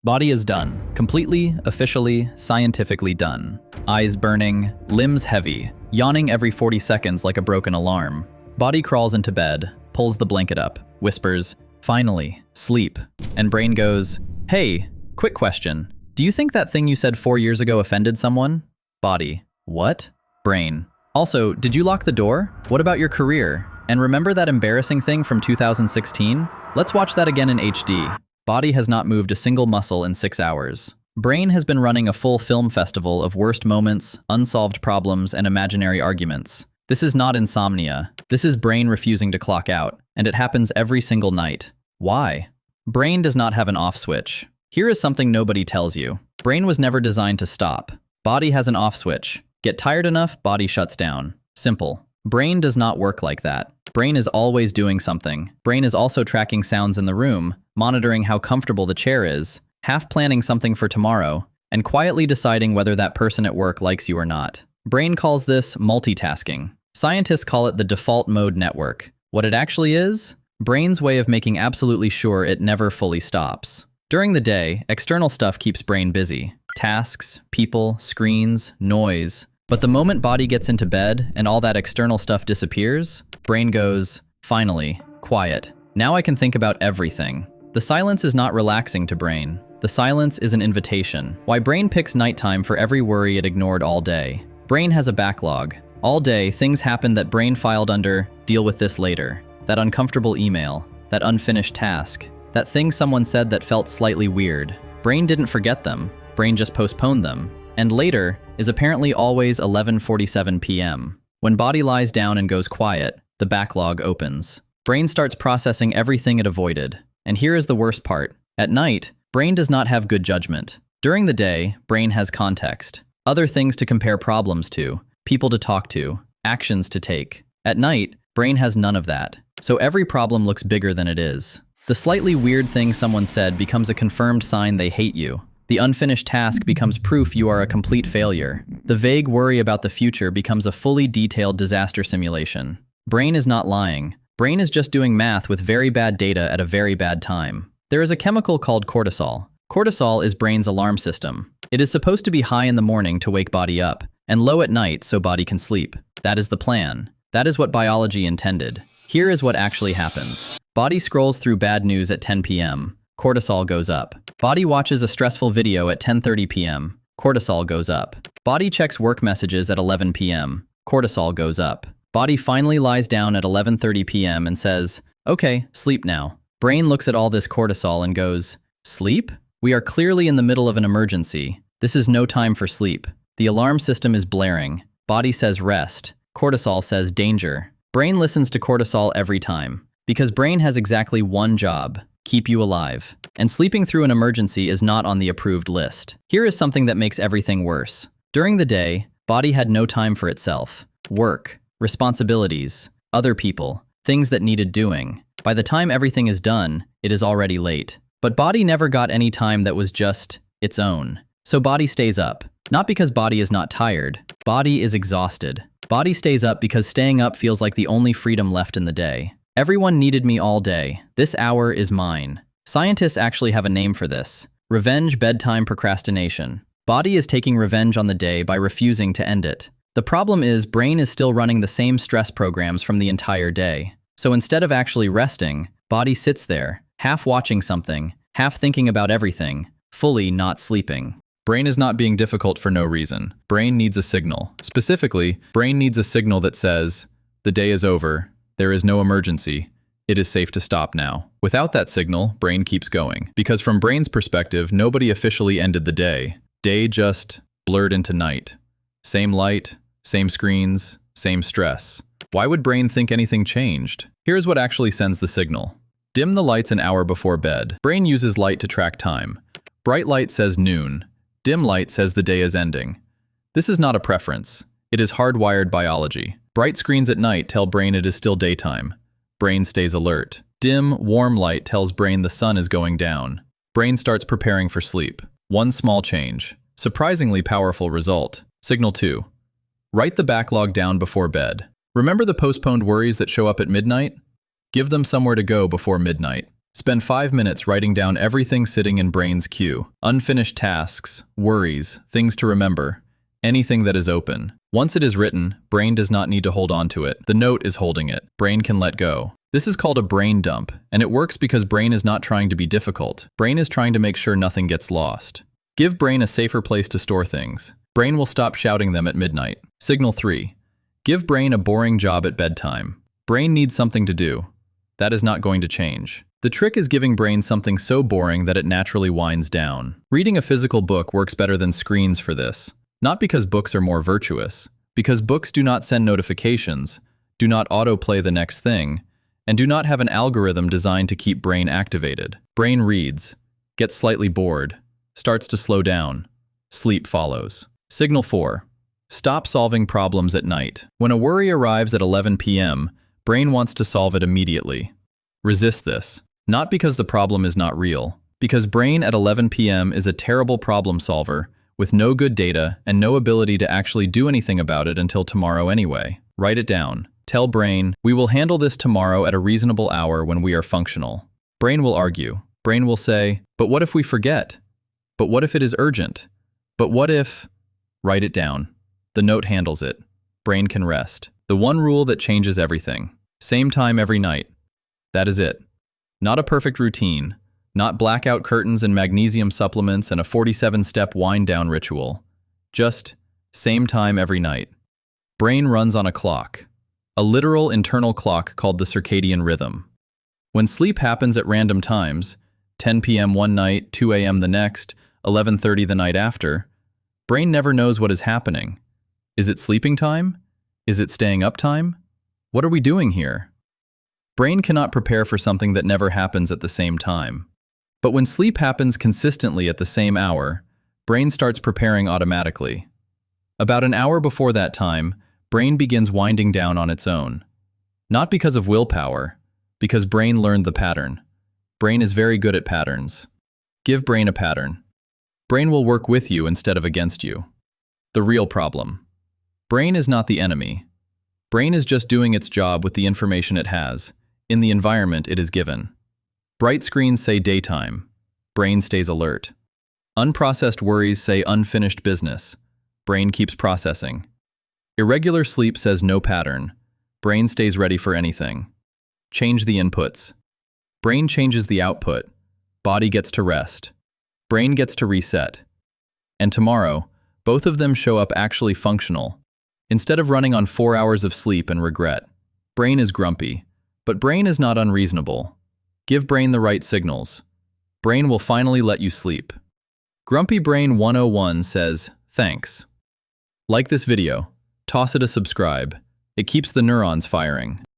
Body is done. Completely, officially, scientifically done. Eyes burning, limbs heavy, yawning every 40 seconds like a broken alarm. Body crawls into bed, pulls the blanket up, whispers, "Finally, sleep." And brain goes, "Hey, quick question. Do you think that thing you said 4 years ago offended someone?" Body, "What?" Brain, "Also, did you lock the door? What about your career? And remember that embarrassing thing from 2016? Let's watch that again in HD." Body has not moved a single muscle in 6 hours. Brain has been running a full film festival of worst moments, unsolved problems, and imaginary arguments. This is not insomnia. This is brain refusing to clock out, and it happens every single night. Why? Brain does not have an off switch. Here is something nobody tells you. Brain was never designed to stop. Body has an off switch. Get tired enough, body shuts down. Simple. Brain does not work like that. Brain is always doing something. Brain is also tracking sounds in the room, monitoring how comfortable the chair is, half planning something for tomorrow, and quietly deciding whether that person at work likes you or not. Brain calls this multitasking. Scientists call it the default mode network. What it actually is? Brain's way of making absolutely sure it never fully stops. During the day, external stuff keeps brain busy. Tasks, people, screens, noise. But the moment body gets into bed and all that external stuff disappears, brain goes, "Finally, quiet. Now I can think about everything." The silence is not relaxing to brain. The silence is an invitation. Why brain picks nighttime for every worry it ignored all day. Brain has a backlog. All day, things happen that brain filed under, "Deal with this later." That uncomfortable email, that unfinished task, that thing someone said that felt slightly weird. Brain didn't forget them. Brain just postponed them. And later is apparently always 11:47 p.m. When body lies down and goes quiet, the backlog opens. Brain starts processing everything it avoided. And here is the worst part. At night, brain does not have good judgment. During the day, brain has context. Other things to compare problems to, people to talk to, actions to take. At night, brain has none of that. So every problem looks bigger than it is. The slightly weird thing someone said becomes a confirmed sign they hate you. The unfinished task becomes proof you are a complete failure. The vague worry about the future becomes a fully detailed disaster simulation. Brain is not lying. Brain is just doing math with very bad data at a very bad time. There is a chemical called cortisol. Cortisol is brain's alarm system. It is supposed to be high in the morning to wake body up, and low at night so body can sleep. That is the plan. That is what biology intended. Here is what actually happens. Body scrolls through bad news at 10 p.m. Cortisol goes up. Body watches a stressful video at 10:30 p.m. Cortisol goes up. Body checks work messages at 11 p.m. Cortisol goes up. Body finally lies down at 11:30 p.m. and says, "Okay, sleep now." Brain looks at all this cortisol and goes, "Sleep? We are clearly in the middle of an emergency. This is no time for sleep." The alarm system is blaring. Body says rest. Cortisol says danger. Brain listens to cortisol every time. Because brain has exactly one job: keep you alive. And sleeping through an emergency is not on the approved list. Here is something that makes everything worse. During the day, body had no time for itself. Work, responsibilities, other people, things that needed doing. By the time everything is done, it is already late. But body never got any time that was just its own. So body stays up. Not because body is not tired. Body is exhausted. Body stays up because staying up feels like the only freedom left in the day. Everyone needed me all day. This hour is mine. Scientists actually have a name for this. Revenge bedtime procrastination. Body is taking revenge on the day by refusing to end it. The problem is brain is still running the same stress programs from the entire day. So instead of actually resting, body sits there, half watching something, half thinking about everything, fully not sleeping. Brain is not being difficult for no reason. Brain needs a signal. Specifically, brain needs a signal that says, "The day is over. There is no emergency. It is safe to stop now." Without that signal, brain keeps going. Because from brain's perspective, nobody officially ended the day. Day just blurred into night. Same light, same screens, same stress. Why would brain think anything changed? Here's what actually sends the signal. Dim the lights an hour before bed. Brain uses light to track time. Bright light says noon. Dim light says the day is ending. This is not a preference. It is hardwired biology. Bright screens at night tell brain it is still daytime. Brain stays alert. Dim, warm light tells brain the sun is going down. Brain starts preparing for sleep. One small change. Surprisingly powerful result. Signal 2. Write the backlog down before bed. Remember the postponed worries that show up at midnight? Give them somewhere to go before midnight. Spend 5 minutes writing down everything sitting in brain's queue. Unfinished tasks, worries, things to remember, anything that is open. Once it is written, brain does not need to hold on to it. The note is holding it. Brain can let go. This is called a brain dump, and it works because brain is not trying to be difficult. Brain is trying to make sure nothing gets lost. Give brain a safer place to store things. Brain will stop shouting them at midnight. Signal 3. Give brain a boring job at bedtime. Brain needs something to do. That is not going to change. The trick is giving brain something so boring that it naturally winds down. Reading a physical book works better than screens for this. Not because books are more virtuous, because books do not send notifications, do not autoplay the next thing, and do not have an algorithm designed to keep brain activated. Brain reads, gets slightly bored, starts to slow down. Sleep follows. Signal 4. Stop solving problems at night. When a worry arrives at 11 p.m., brain wants to solve it immediately. Resist this. Not because the problem is not real, because brain at 11 p.m. is a terrible problem solver with no good data and no ability to actually do anything about it until tomorrow anyway. Write it down. Tell brain, we will handle this tomorrow at a reasonable hour when we are functional. Brain will argue. Brain will say, but what if we forget? But what if it is urgent? But what if... Write it down. The note handles it. Brain can rest. The one rule that changes everything. Same time every night. That is it. Not a perfect routine. Not blackout curtains and magnesium supplements and a 47-step wind-down ritual. Just same time every night. Brain runs on a clock. A literal internal clock called the circadian rhythm. When sleep happens at random times, 10 p.m. one night, 2 a.m. the next, 11:30 the night after, brain never knows what is happening. Is it sleeping time? Is it staying up time? What are we doing here? Brain cannot prepare for something that never happens at the same time. But when sleep happens consistently at the same hour, brain starts preparing automatically. About an hour before that time, brain begins winding down on its own. Not because of willpower, because brain learned the pattern. Brain is very good at patterns. Give brain a pattern. Brain will work with you instead of against you. The real problem. Brain is not the enemy. Brain is just doing its job with the information it has, in the environment it is given. Bright screens say daytime. Brain stays alert. Unprocessed worries say unfinished business. Brain keeps processing. Irregular sleep says no pattern. Brain stays ready for anything. Change the inputs. Brain changes the output. Body gets to rest. Brain gets to reset. And tomorrow, both of them show up actually functional. Instead of running on 4 hours of sleep and regret. Brain is grumpy. But brain is not unreasonable. Give brain the right signals. Brain will finally let you sleep. Grumpy Brain 101 says, thanks. Like this video. Toss it a subscribe. It keeps the neurons firing.